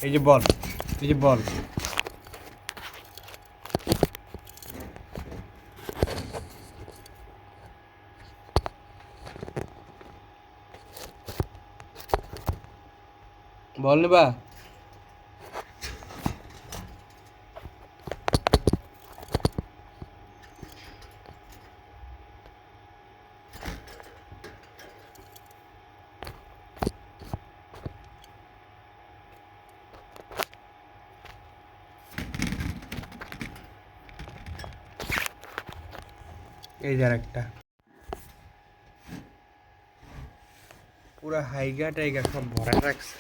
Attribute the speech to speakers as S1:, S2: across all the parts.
S1: এই যে বল, এই যে বল। বল নিবা? এই যে একটা পুরা হাইগা টাইগা সব ভরা রাখছে।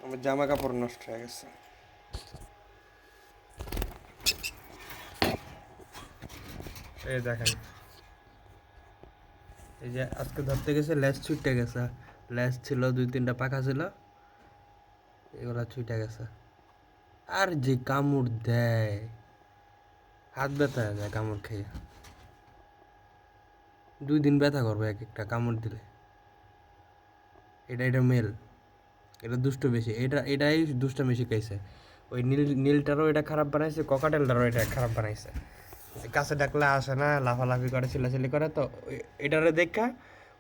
S1: আমার জামা কাপড় নষ্ট হয়ে গেছে। এই দেখেন, এই যে আজকে ধরতে গেছে লেজ ছুটে গেছে। লেজ ছিল 2-3টা পাখা ছিল, এগুলা ছুটে গেছে। আর যে কামড় দেয়, হাত ব্যথা হয়ে যায় কামড় খেয়ে। 2 দিন ব্যথা করবে এক একটা কামড় দিলে। এটা মেল, এটা দুষ্ট বেশি, এটাই দুষ্টামি শিখাইছে। ওই নীলটারও এটা খারাপ বানাইছে, ককাটেলটারও এটা খারাপ বানাইছে। কাছে ডাকলে আসে না, লাফালাফি করে, চিল্লাচিল্লি করে। তো এটারে দেখা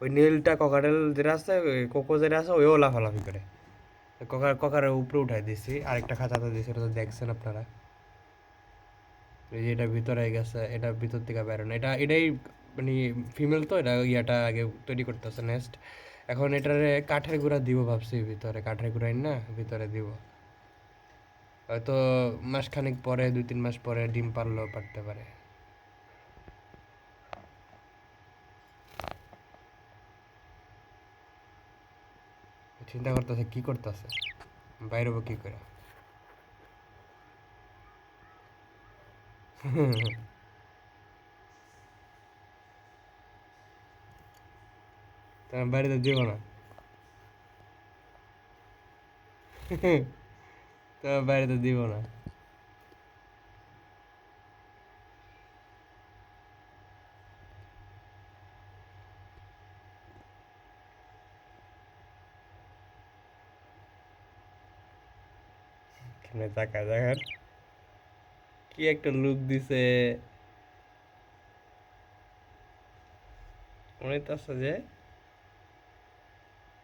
S1: ওই নীলটা, ককাটেল যেটা আছে, ওই কোকো যেটা আছে, ওইও লাফালাফি করে। ককারের উপরে উঠাই দিছি, আরেকটা খাঁচাতে দিছি, ওটা তো দেখছেন আপনারা। এই যে এটা ভিতরে গেছে, এটা ভিতর থেকে বেরোনো, এটাই মানে ফিমেল তো, এটা ইয়াটা আগে তৈরি করতেছে নেস্ট। এখন এটারে কাঠের গুঁড়া দিব ভাবছি, ভিতরে কাঠের গুঁড়াই না ভিতরে দিব। হয়তো মাসখানেক পরে, 2-3 মাস পরে ডিম পারলেও পারতে পারে। চিন্তা করতেছে কি করতেছে, বাইরে কি করে। তোমার বাড়িতে দিব না। তোমার বাড়িতে দিব না। কেন টাকা দেখেন, কি একটা লুক দিছে। মনে তো আছে যে,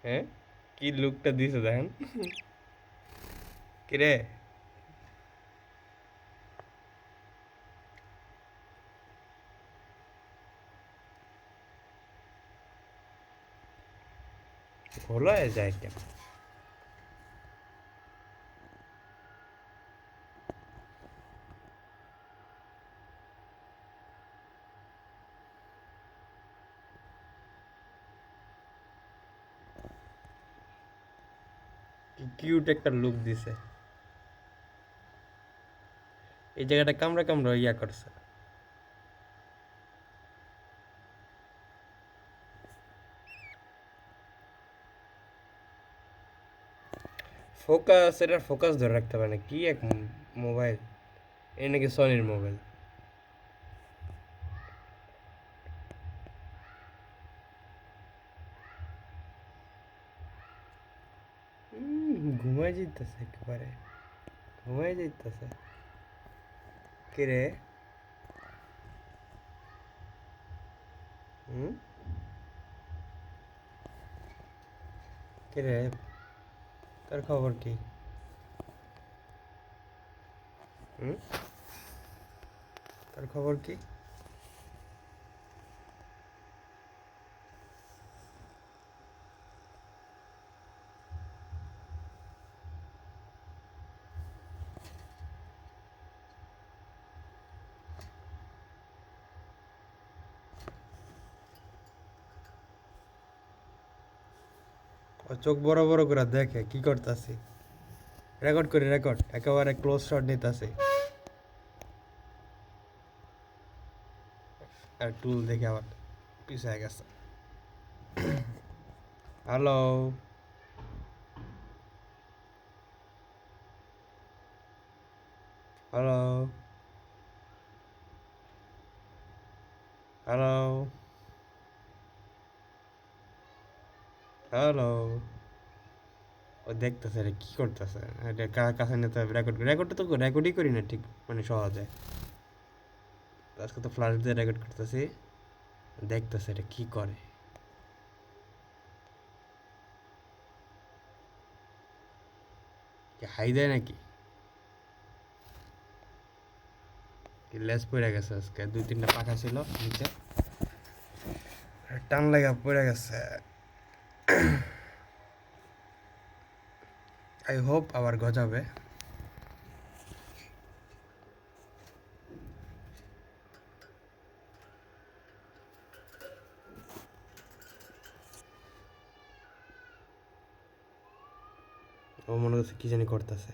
S1: হ্যাঁ, কি লুকটা দিছে দেখেন। কিরে, ভোলা হয়ে যায় কেন? কি কিউট একটা লুক দিছে। এই জায়গাটা কামড়া কামড়া ইয়া করছে। ফোকাস, এটা ফোকাস ধরে রাখতে পারে না, কি এক মোবাইল। এই নাকি সনির মোবাইল। ঘুমাই যেতেছে একেবারে, ঘুমাই যেতেছে। কিরে, হুম, কিরে, তোর খবর কি? হুম, তোর খবর কি? ও চোখ বড় বড় করে দেখে কি করতেছি। রেকর্ড করে, রেকর্ড, একেবারে ক্লোজ শট নিতেছে। আর টুল দেখে আবার পিছায় গেছে। Hello, hello, hello, hello. ও দেখতেছে রে কি করতেছে, এটা কাছে নিতে হবে, রেকর্ডটা তো রেকর্ডই করি না ঠিক মানে সহজে, আজকে তো ফ্লাশ দিয়ে রেকর্ড করতেছি, দেখতেছে এটা কি করে, কি হাই দেয় নাকি, কি লেজ পড়ে গেছে, আজকে 2-3টা পাখা ছিল নিচে, টান লাগা পড়ে গেছে। আই হোপ আবার গজাবে। ও মনে হচ্ছে কি জানি করতেছে।